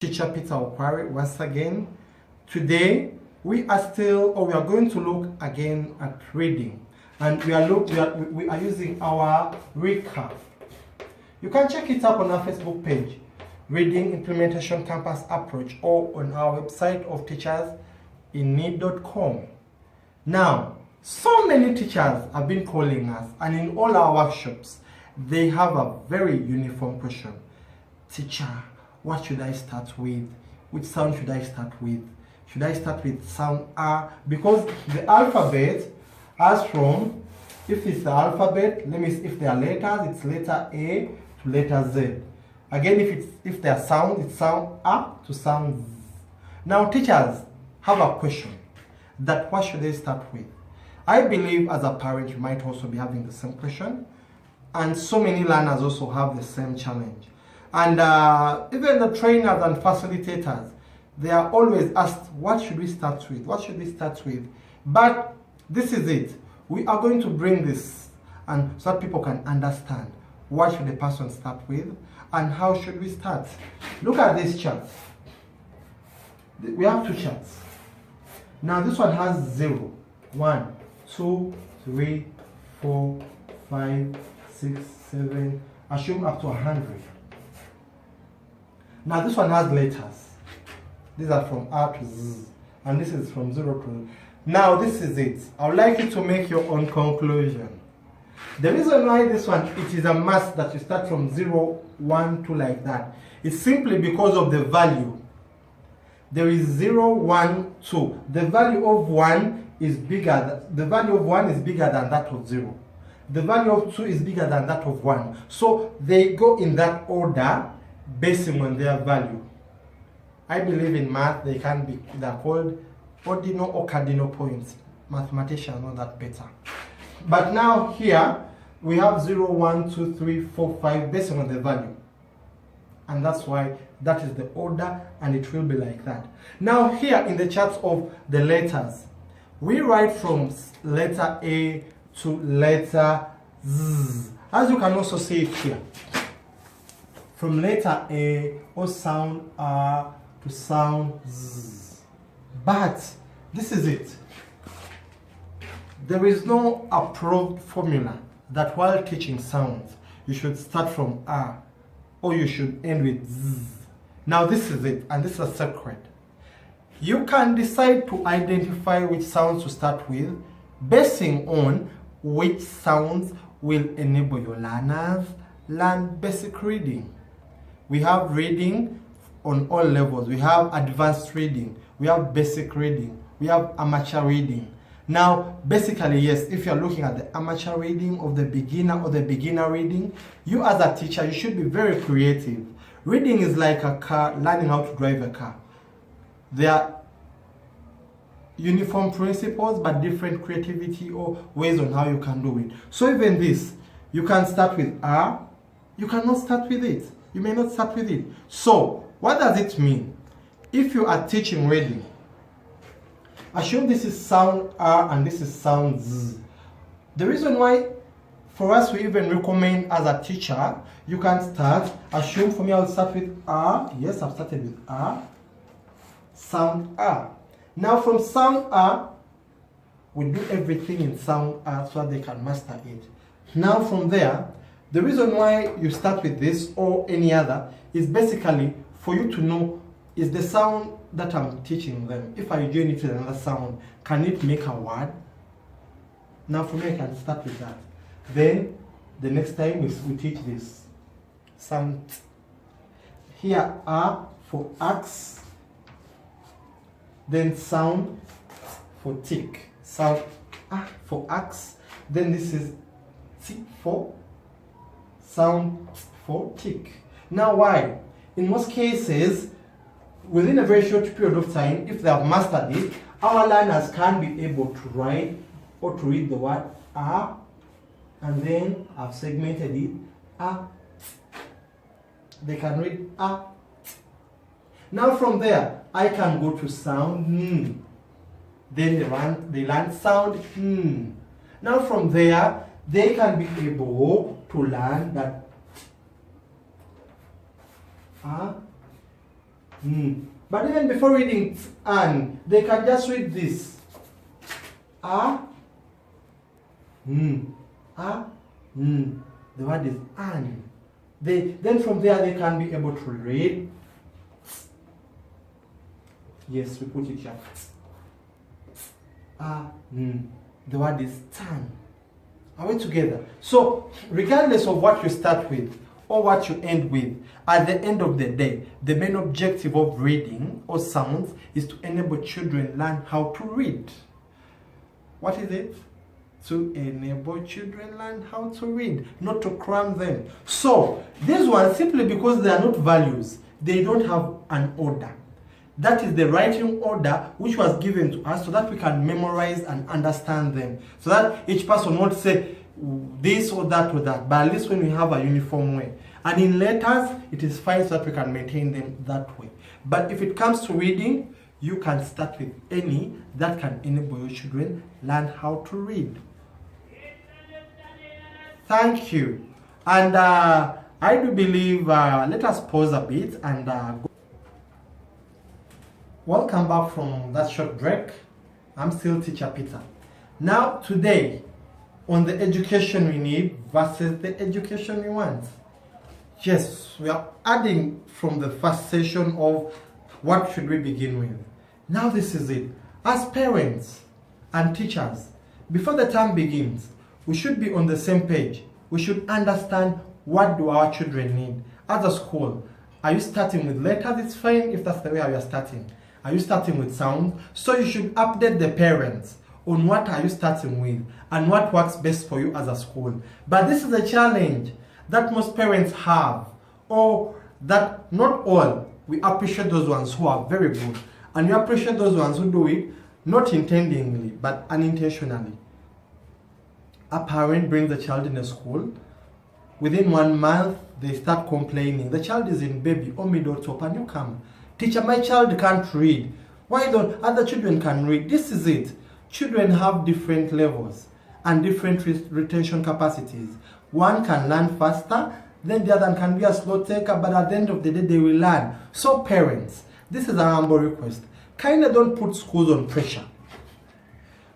Teacher Peter Okwari once again. Today we are going to look again at reading, and we are using our recap. You can check it up on our Facebook page, Reading Implementation Campus Approach, or on our website of teachersinneed.com. Now, so many teachers have been calling us, and in all our workshops, they have a very uniform question. Teacher, what should I start with? Which sound should I start with? Should I start with sound R? Because the alphabet has from, if it's the alphabet, if they are letters, it's letter A to letter Z. Again, if they are sound, it's sound A to sound Z. Now, teachers have a question that what should they start with? I believe as a parent, you might also be having the same question. And so many learners also have the same challenge. And even the trainers and facilitators, they are always asked, what should we start with? What should we start with? But this is it. We are going to bring this and so that people can understand what should a person start with and how should we start. Look at this chart. We have two charts. Now this one has 0, 1, 2, 3, 4, 5, 6, 7, assume up to 100. Now this one has letters. These are from R to Z, and this is from 0 to. Now this is it. I would like you to make your own conclusion. The reason why this one, it is a must that you start from 0, 1, 2 like that. It's simply because of the value. There is 0, 1, 2. The value of 1 is bigger. The value of 1 is bigger than that of 0. The value of 2 is bigger than that of 1. So they go in that order based on their value. I believe in math, they're called ordinal or cardinal points. Mathematicians know that better. But now here, we have 0, 1, 2, 3, 4, 5 based on the value. And that's why that is the order, and it will be like that. Now here in the charts of the letters, we write from letter A to letter Z. As you can also see it here. From letter A or sound R to sound Z. But this is it. There is no approved formula that while teaching sounds, you should start from R or you should end with Z. Now this is it, and this is a secret. You can decide to identify which sounds to start with, basing on which sounds will enable your learners learn basic reading. We have reading on all levels. We have advanced reading, we have basic reading, we have amateur reading. Now, basically, yes, if you're looking at the amateur reading of the beginner or the beginner reading, you as a teacher, you should be very creative. Reading is like a car, learning how to drive a car. There are uniform principles, but different creativity or ways on how you can do it. So even this, you can start with R, you cannot start with it. You may not start with it. So, what does it mean? If you are teaching reading, assume this is sound R and this is sound Z. The reason why for us we even recommend as a teacher, you can start, assume for me I'll start with R. Yes, I've started with R. Sound R. Now from sound R, we do everything in sound R so that they can master it. Now from there, the reason why you start with this or any other is basically for you to know, is the sound that I'm teaching them, if I join it with another sound, can it make a word? Now for me, I can start with that. Then the next time we teach this sound. Here R for axe, then sound for tick. Sound A for axe, then this is T for sound for tick. Now why? In most cases, within a very short period of time, if they have mastered it, our learners can be able to write or to read the word A, and then I've segmented it, A. They can read A. Now from there, I can go to sound N. Then they learn sound N. Now from there, they can be able to learn that But even before reading an, they can just read this. A. A. The word is an. Then from there they can be able to read. Yes, we put it here. The word is tan. Are we together? So, regardless of what you start with or what you end with, at the end of the day, the main objective of reading or sounds is to enable children learn how to read. What is it? To enable children learn how to read, not to cram them. So, these ones, simply because they are not values, they don't have an order. That is the writing order which was given to us so that we can memorize and understand them. So that each person won't say this or that or that, but at least when we have a uniform way. And in letters, it is fine so that we can maintain them that way. But if it comes to reading, you can start with any that can enable your children learn how to read. Thank you. And I do believe, let us pause a bit and go. Welcome back from that short break. I'm still Teacher Peter. Now today, on the education we need versus the education we want. Yes, we are adding from the first session of what should we begin with. Now this is it. As parents and teachers, before the term begins, we should be on the same page. We should understand what do our children need. As a school, are you starting with letters? It's fine if that's the way you are starting. Are you starting with sound? So you should update the parents on what are you starting with and what works best for you as a school. But this is a challenge that most parents have, or that not all. We appreciate those ones who are very good, and we appreciate those ones who do it not intentionally but unintentionally. A parent brings the child in a school. Within 1 month, they start complaining. The child is in baby or middle top, and you come. Teacher, my child can't read. Why don't other children can read? This is it. Children have different levels and different retention capacities. One can learn faster, then the other can be a slow taker, but at the end of the day, they will learn. So parents, this is a humble request. Kindly don't put schools on pressure.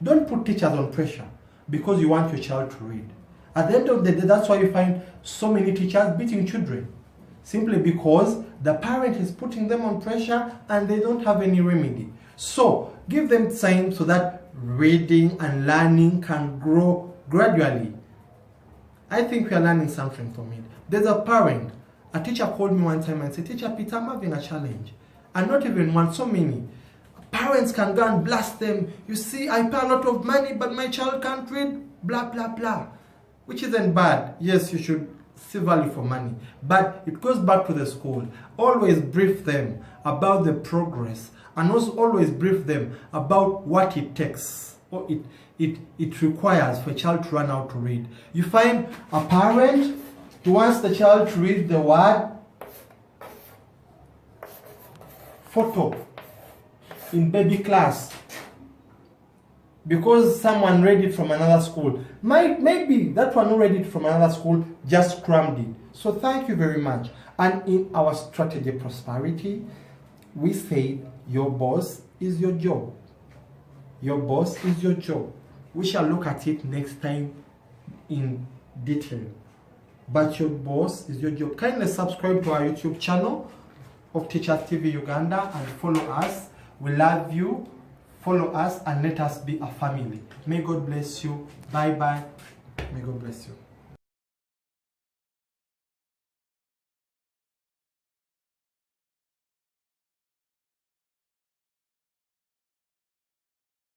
Don't put teachers on pressure because you want your child to read. At the end of the day, that's why you find so many teachers beating children. Simply because the parent is putting them on pressure and they don't have any remedy. So give them time so that reading and learning can grow gradually. I think we are learning something from it. There's a parent, a teacher called me one time and said, Teacher Peter, I'm having a challenge. And not even one, so many. Parents can go and blast them. You see, I pay a lot of money, but my child can't read, blah, blah, blah. Which isn't bad. Yes, you should see value for money, but it goes back to the school. Always brief them about the progress, and also always brief them about what it takes or it requires for a child to learn how to read. You find a parent who wants the child to read the word photo in baby class because someone read it from another school. Maybe that one who read it from another school just crammed it. So thank you very much. And in our strategy prosperity, we say your boss is your job. Your boss is your job. We shall look at it next time in detail. But your boss is your job. Kindly subscribe to our YouTube channel of Teachers TV Uganda and follow us. We love you. Follow us and let us be a family. May God bless you. Bye bye. May God bless you.